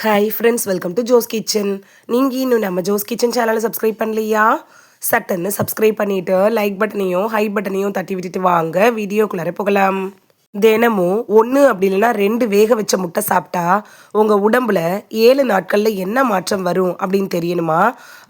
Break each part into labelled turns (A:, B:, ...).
A: Hi friends, welcome to Jo's kitchen. நீங்கள் இன்னும் நம்ம ஜோஸ் கிச்சன் சேனலை சப்ஸ்கிரைப் பண்ணலையா? சட்டுன்னு சப்ஸ்கிரைப் பண்ணிவிட்டு லைக் பட்டனையும் ஹை பட்டனையும் தட்டி விட்டுட்டு வாங்க வீடியோக்குள்ளார போகலாம். தினமும் 1 அப்படி இல்லைன்னா 2 வேக வச்ச முட்டை சாப்பிட்டா உங்கள் உடம்புல 7 நாட்களில் என்ன மாற்றம் வரும் அப்படின்னு தெரியணுமா?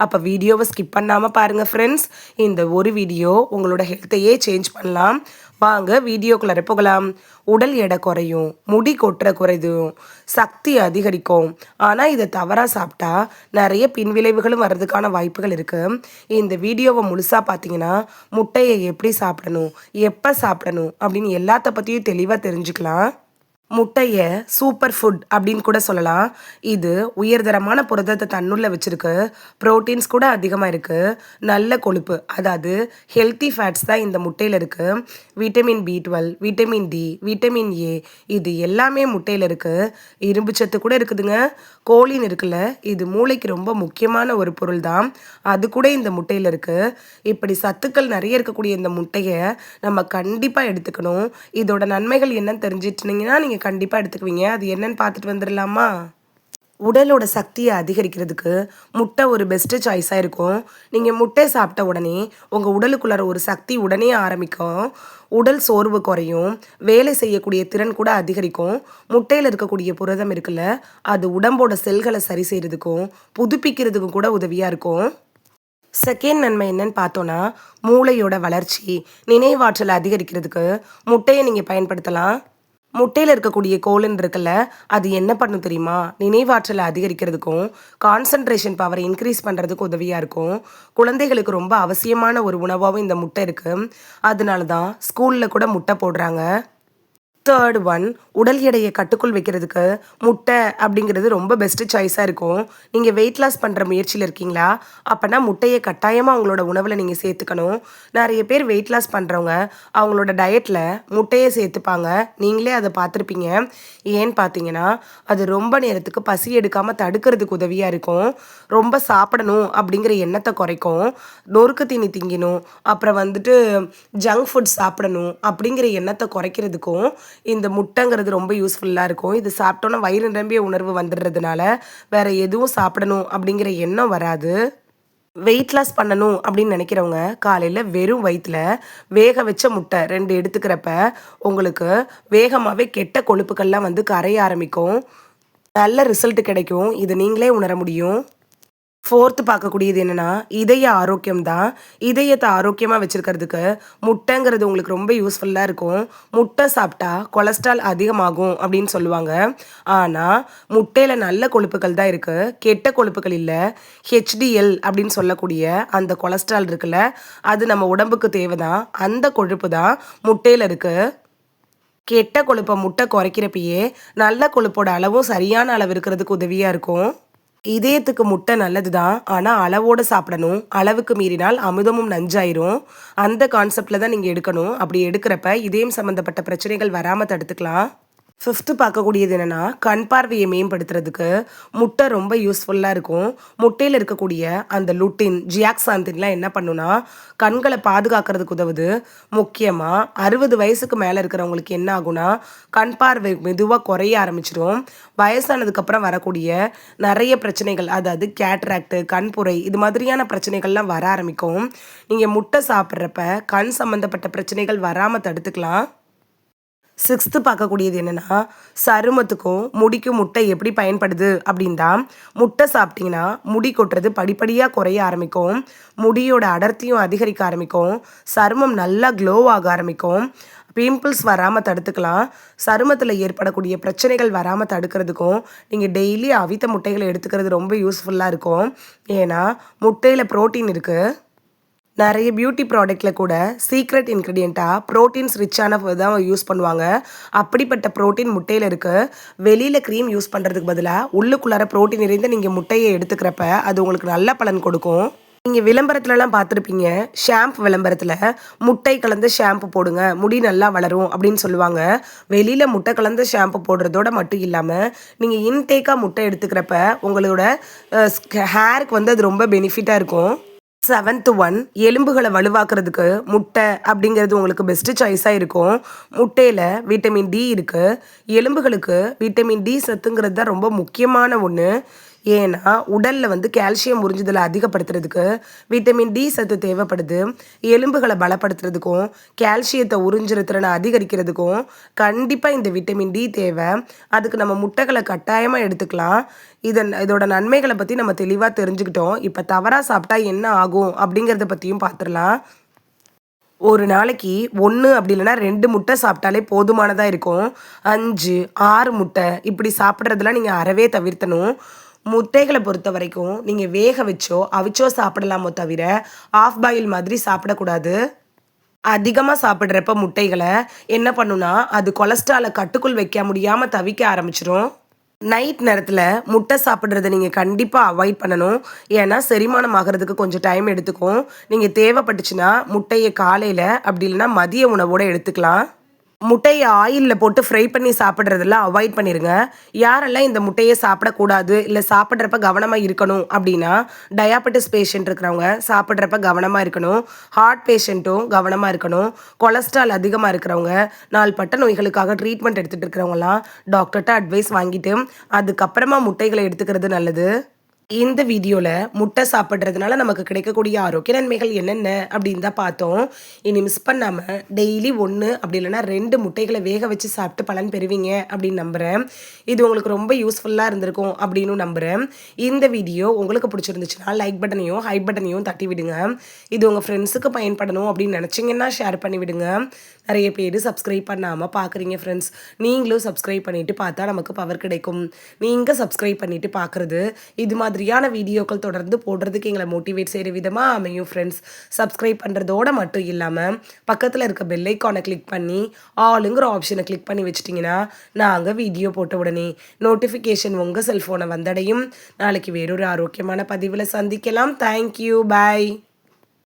A: அப்போ வீடியோவை ஸ்கிப் பண்ணாமல் பாருங்கள் ஃப்ரெண்ட்ஸ். இந்த ஒரு வீடியோ உங்களோட ஹெல்த்தையே சேஞ்ச் பண்ணலாம். வாங்க வீடியோக்குள்ளார போகலாம். உடல் எடை குறையும், முடி கொட்டுற குறையும், சக்தி அதிகரிக்கும். ஆனால் இதை தவறாக சாப்பிட்டா நிறைய பின்விளைவுகளும் வர்றதுக்கான வாய்ப்புகள் இருக்குது. இந்த வீடியோவை முழுசாக பார்த்தீங்கன்னா முட்டையை எப்படி சாப்பிடணும், எப்போ சாப்பிடணும் அப்படின்னு எல்லாத்த பற்றியும் தெளிவாக தெரிஞ்சுக்கலாம். முட்டையை சூப்பர் ஃபுட் அப்படின்னு கூட சொல்லலாம். இது உயர்தரமான புரதத்தை தன்னுள்ள வச்சுருக்கு. ப்ரோட்டீன்ஸ் கூட அதிகமாக இருக்குது. நல்ல கொழுப்பு, அதாவது ஹெல்த்தி ஃபேட்ஸ் தான் இந்த முட்டையில் இருக்குது. Vitamin B12, vitamin D, vitamin A இது எல்லாமே முட்டையில் இருக்குது. இரும்பு சத்து கூட இருக்குதுங்க. கோலின் இருக்குல்ல, இது மூளைக்கு ரொம்ப முக்கியமான ஒரு பொருள் தான். அது கூட இந்த முட்டையில் இருக்குது. இப்படி சத்துக்கள் நிறைய இருக்கக்கூடிய இந்த முட்டையை நம்ம கண்டிப்பாக எடுத்துக்கணும். இதோட நன்மைகள் என்னன்னு தெரிஞ்சிட்டிங்கன்னா நீங்கள் கண்டிப்பாக எடுத்துக்குவீங்க. அது என்னன்னு பார்த்துட்டு வந்துடலாமா? உடலோட சக்தியை அதிகரிக்கிறதுக்கு முட்டை ஒரு பெஸ்ட்டு சாய்ஸாக இருக்கும். நீங்கள் முட்டை சாப்பிட்ட உடனே உங்கள் உடலுக்குள்ளார ஒரு சக்தி உடனே ஆரம்பிக்கும். உடல் சோர்வு குறையும், வேலை செய்யக்கூடிய திறன் கூட அதிகரிக்கும். முட்டையில் இருக்கக்கூடிய புரதம் இருக்குல்ல, அது உடம்போட செல்களை சரி செய்கிறதுக்கும் புதுப்பிக்கிறதுக்கும் கூட உதவியாக இருக்கும். செகண்ட் நன்மை என்னன்னு பார்த்தோன்னா, மூளையோட வளர்ச்சி, நினைவாற்றலை அதிகரிக்கிறதுக்கு முட்டையை நீங்கள் பயன்படுத்தலாம். முட்டையில் இருக்கக்கூடிய கோலின் இருக்குல்ல, அது என்ன பண்ணும் தெரியுமா? நினைவாற்றலை அதிகரிக்கிறதுக்கும் கான்சன்ட்ரேஷன் பவரை இன்க்ரீஸ் பண்ணுறதுக்கும் உதவியாக இருக்கும். குழந்தைகளுக்கு ரொம்ப அவசியமான ஒரு உணவாகவும் இந்த முட்டை இருக்குது. அதனால தான் ஸ்கூலில் கூட முட்டை போடுறாங்க. தேர்ட் ஒன், உடல் எடையை கட்டுக்குள் வைக்கிறதுக்கு முட்டை அப்படிங்கிறது ரொம்ப பெஸ்ட்டு சாய்ஸாக இருக்கும். நீங்கள் வெயிட் லாஸ் பண்ணுற முயற்சியில் இருக்கீங்களா? அப்போனா முட்டையை கட்டாயமாக அவங்களோட உணவில் நீங்கள் சேர்த்துக்கணும். நிறைய பேர் வெயிட் லாஸ் பண்ணுறவங்க அவங்களோட டயட்டில் முட்டையை சேர்த்துப்பாங்க. நீங்களே அதை பார்த்துருப்பீங்க. ஏன்னு பார்த்தீங்கன்னா, அது ரொம்ப நேரத்துக்கு பசி எடுக்காமல் தடுக்கிறதுக்கு உதவியாக இருக்கும். ரொம்ப சாப்பிடணும் அப்படிங்கிற எண்ணத்தை குறைக்கும். நொறுக்கு தீனி திங்கணும், அப்புறம் ஜங்க் ஃபுட் சாப்பிடணும் அப்படிங்கிற எண்ணத்தை குறைக்கிறதுக்கும் இந்த முட்டைங்கிறது ரொம்ப யூஸ்ஃபுல்லாக இருக்கும். இது சாப்பிட்டோன்னா வயிறு நிரம்பிய உணர்வு வந்துடுறதுனால வேறு எதுவும் சாப்பிடணும் அப்படிங்கிற எண்ணம் வராது. வெயிட் லாஸ் பண்ணணும் அப்படின்னு நினைக்கிறவங்க காலையில் வெறும் வயிற்றில் வேக வச்ச முட்டை 2 எடுத்துக்கிறப்ப உங்களுக்கு வேகமாகவே கெட்ட கொழுப்புக்கள்லாம் கரைய ஆரம்பிக்கும். நல்ல ரிசல்ட் கிடைக்கும். இது நீங்களே உணர முடியும். ஃபோர்த்து பார்க்கக்கூடியது என்னென்னா, இதய ஆரோக்கியம் தான். இதயத்தை ஆரோக்கியமாக வச்சுருக்கிறதுக்கு முட்டைங்கிறது உங்களுக்கு ரொம்ப யூஸ்ஃபுல்லாக இருக்கும். முட்டை சாப்பிட்டா கொலஸ்ட்ரால் அதிகமாகும் அப்படின்னு சொல்லுவாங்க. ஆனால் முட்டையில் நல்ல கொழுப்புகள் தான் இருக்குது, கெட்ட கொழுப்புகள் இல்லை. HDL அப்படின்னு சொல்லக்கூடிய அந்த கொலஸ்ட்ரால் இருக்குல்ல, அது நம்ம உடம்புக்கு தேவை தான். அந்த கொழுப்பு தான் முட்டையில் இருக்குது. கெட்ட கொழுப்பை முட்டை குறைக்கிறப்பயே நல்ல கொழுப்போட அளவும் சரியான அளவு இருக்கிறதுக்கு உதவியாக இருக்கும். இதயத்துக்கு முட்டை நல்லது தான், ஆனால் அளவோடு சாப்பிடணும். அளவுக்கு மீறினால் அமிர்தமும் நஞ்சாயிரும். அந்த கான்செப்டில் தான் நீங்கள் எடுக்கணும். அப்படி எடுக்கிறப்ப இதயம் சம்மந்தப்பட்ட பிரச்சனைகள் வராமல் தடுத்துக்கலாம். ஃபிஃப்த்து பார்க்கக்கூடியது என்னென்னா, கண் பார்வையை மேம்படுத்துறதுக்கு முட்டை ரொம்ப யூஸ்ஃபுல்லாக இருக்கும். முட்டையில் இருக்கக்கூடிய அந்த லுட்டின், ஜியாக்சாந்தின்லாம் என்ன பண்ணுன்னா கண்களை பாதுகாக்கிறதுக்கு உதவுது. முக்கியமாக 60 வயசுக்கு மேலே இருக்கிறவங்களுக்கு என்ன ஆகுனா கண் பார்வை மெதுவாக குறைய ஆரம்பிச்சிடும். வயசானதுக்கப்புறம் வரக்கூடிய நிறைய பிரச்சனைகள், அதாவது கேட்ராக்டு, கண்புரை இது மாதிரியான பிரச்சனைகள்லாம் வர ஆரம்பிக்கும். நீங்கள் முட்டை சாப்பிட்றப்ப கண் சம்மந்தப்பட்ட பிரச்சனைகள் வராமல் தடுத்துக்கலாம். சிக்ஸ்த்து பார்க்கக்கூடியது என்னென்னா, சருமத்துக்கும் முடிக்கும் முட்டை எப்படி பயன்படுது அப்படின்னா, முட்டை சாப்பிட்டிங்கன்னா முடி கொட்டுறது படிப்படியாக குறைய ஆரம்பிக்கும். முடியோட அடர்த்தியும் அதிகரிக்க ஆரம்பிக்கும். சருமம் நல்லா க்ளோ ஆக ஆரம்பிக்கும். பிம்பிள்ஸ் வராமல் தடுத்துக்கலாம். சருமத்தில் ஏற்படக்கூடிய பிரச்சனைகள் வராமல் தடுக்கிறதுக்கும் நீங்கள் டெய்லி அவித்த முட்டைகளை எடுத்துக்கிறது ரொம்ப யூஸ்ஃபுல்லாக இருக்கும். ஏன்னா முட்டையில் ப்ரோட்டீன் இருக்குது. நிறைய பியூட்டி ப்ராடக்டில் கூட சீக்ரெட் இன்க்ரீடியண்ட்டாக ப்ரோட்டீன்ஸ் ரிச்சான தான் யூஸ் பண்ணுவாங்க. அப்படிப்பட்ட ப்ரோட்டீன் முட்டையில் இருக்குது. வெளியில் க்ரீம் யூஸ் பண்ணுறதுக்கு பதிலாக உள்ளுக்குள்ளார ப்ரோட்டீன் நிறைந்த நீங்கள் முட்டையை எடுத்துக்கிறப்ப அது உங்களுக்கு நல்ல பலன் கொடுக்கும். நீங்கள் விளம்பரத்துலலாம் பார்த்துருப்பீங்க. ஷாம்பு விளம்பரத்தில் முட்டை கலந்த ஷாம்பு போடுங்க, முடி நல்லா வளரும் அப்படின்னு சொல்லுவாங்க. வெளியில் முட்டை கலந்த ஷாம்பு போடுறதோட மட்டும் இல்லாமல் நீங்கள் இன்டேக்காக முட்டை எடுத்துக்கிறப்ப உங்களோட ஹேருக்கு அது ரொம்ப பெனிஃபிட்டாக இருக்கும். 7th ஒன் எலும்புகளை வலுவாக்குறதுக்கு முட்டை அப்படிங்கிறது உங்களுக்கு பெஸ்ட்டு சாய்ஸாக இருக்கும். முட்டையில் விட்டமின் டி இருக்குது. எலும்புகளுக்கு விட்டமின் டி சத்துங்கிறது தான் ரொம்ப முக்கியமான ஒன்று. ஏன்னா உடலில் வந்து கால்சியம் உறிஞ்சுதலை அதிகப்படுத்துறதுக்கு விட்டமின் டி சத்து தேவைப்படுது. எலும்புகளை பலப்படுத்துறதுக்கும் கால்சியத்தை உறிஞ்சுற திறனை அதிகரிக்கிறதுக்கும் கண்டிப்பாக இந்த விட்டமின் டி தேவை. அதுக்கு நம்ம முட்டைகளை கட்டாயமாக எடுத்துக்கலாம். இதோட நன்மைகளை பற்றி நம்ம தெளிவாக தெரிஞ்சுக்கிட்டோம். இப்போ தவறாக சாப்பிட்டா என்ன ஆகும் அப்படிங்கிறத பற்றியும் பார்த்துடலாம். ஒரு நாளைக்கு 1 அப்படி இல்லைன்னா 2 முட்டை சாப்பிட்டாலே போதுமானதாக இருக்கும். 5, 6 முட்டை இப்படி சாப்பிட்றதெல்லாம் நீங்கள் அறவே தவிர்த்தணும். முட்டைகளை பொறுத்த வரைக்கும் நீங்கள் வேக வச்சோ அவிச்சோ சாப்பிடலாமோ தவிர ஆஃப் பாயில் மாதிரி சாப்பிடக்கூடாது. அதிகமாக சாப்பிட்றப்ப முட்டைகளை என்ன பண்ணுன்னா அது கொலஸ்ட்ராலை கட்டுக்குள் வைக்க முடியாமல் தவிக்க ஆரம்பிச்சிடும். நைட் நேரத்தில் முட்டை சாப்பிட்றத நீங்கள் கண்டிப்பாக அவாய்ட் பண்ணணும். ஏன்னா செரிமானம் ஆகிறதுக்கு கொஞ்சம் டைம் எடுத்துக்கும். நீங்கள் தேவைப்பட்டுச்சுன்னா முட்டையை காலையில் அப்படி இல்லைன்னா மதிய உணவோடு எடுத்துக்கலாம். முட்டையை ஆயிலில் போட்டு ஃப்ரை பண்ணி சாப்பிட்றதெல்லாம் அவாய்ட் பண்ணிடுங்க. யாரெல்லாம் இந்த முட்டையை சாப்பிடக்கூடாது இல்லை சாப்பிட்றப்ப கவனமாக இருக்கணும் அப்படின்னா டயாபெட்டிஸ் பேஷண்ட் இருக்கிறவங்க சாப்பிட்றப்ப கவனமாக இருக்கணும். ஹார்ட் பேஷண்ட்டும் கவனமாக இருக்கணும். கொலஸ்ட்ரால் அதிகமாக இருக்கிறவங்க, நாள்பட்ட நோய்களுக்காக ட்ரீட்மெண்ட் எடுத்துகிட்டு இருக்கிறவங்களாம் டாக்டர்கிட்ட அட்வைஸ் வாங்கிட்டு அதுக்கப்புறமா முட்டைகளை எடுத்துக்கிறது நல்லது. இந்த வீடியோவில் முட்டை சாப்பிட்றதுனால நமக்கு கிடைக்கக்கூடிய ஆரோக்கிய நன்மைகள் என்னென்ன அப்படின்னு தான் பார்த்தோம். இனி மிஸ் பண்ணாமல் டெய்லி 1 அப்படி இல்லைன்னா 2 முட்டைகளை வேக வச்சு சாப்பிட்டு பலன் பெறுவீங்க அப்படின்னு நம்புகிறேன். இது உங்களுக்கு ரொம்ப யூஸ்ஃபுல்லாக இருந்திருக்கும் அப்படின்னு நம்புகிறேன். இந்த வீடியோ உங்களுக்கு பிடிச்சிருந்துச்சுன்னா லைக் பட்டனையும் ஹை பட்டனையும் தட்டி விடுங்க. இது உங்கள் ஃப்ரெண்ட்ஸுக்கு பயன்படணும் அப்படின்னு நினச்சிங்கன்னா ஷேர் பண்ணி விடுங்க. நிறைய பேர் சப்ஸ்கிரைப் பண்ணாமல் பார்க்குறீங்க ஃப்ரெண்ட்ஸ். நீங்களும் சப்ஸ்கிரைப் பண்ணிவிட்டு பார்த்தா நமக்கு பவர் கிடைக்கும். நீங்கள் சப்ஸ்கிரைப் பண்ணிவிட்டு பார்க்குறது இது மாதிரியான வீடியோக்கள் தொடர்ந்து போடுறதுக்கு எங்களை மோட்டிவேட் செய்கிற விதமாக அமையும் ஃப்ரெண்ட்ஸ். சப்ஸ்கிரைப் பண்ணுறதோடு மட்டும் இல்லாமல் பக்கத்தில் இருக்க பெல் ஐக்கானை கிளிக் பண்ணி ஆளுங்கிற ஆப்ஷனை கிளிக் பண்ணி வச்சிட்டிங்கன்னா நாங்கள் வீடியோ போட்ட உடனே நோட்டிஃபிகேஷன் உங்கள் செல்ஃபோனை வந்தடையும். நாளைக்கு வேறொரு ஆரோக்கியமான பதிவில் சந்திக்கலாம். தேங்க்யூ, பாய்.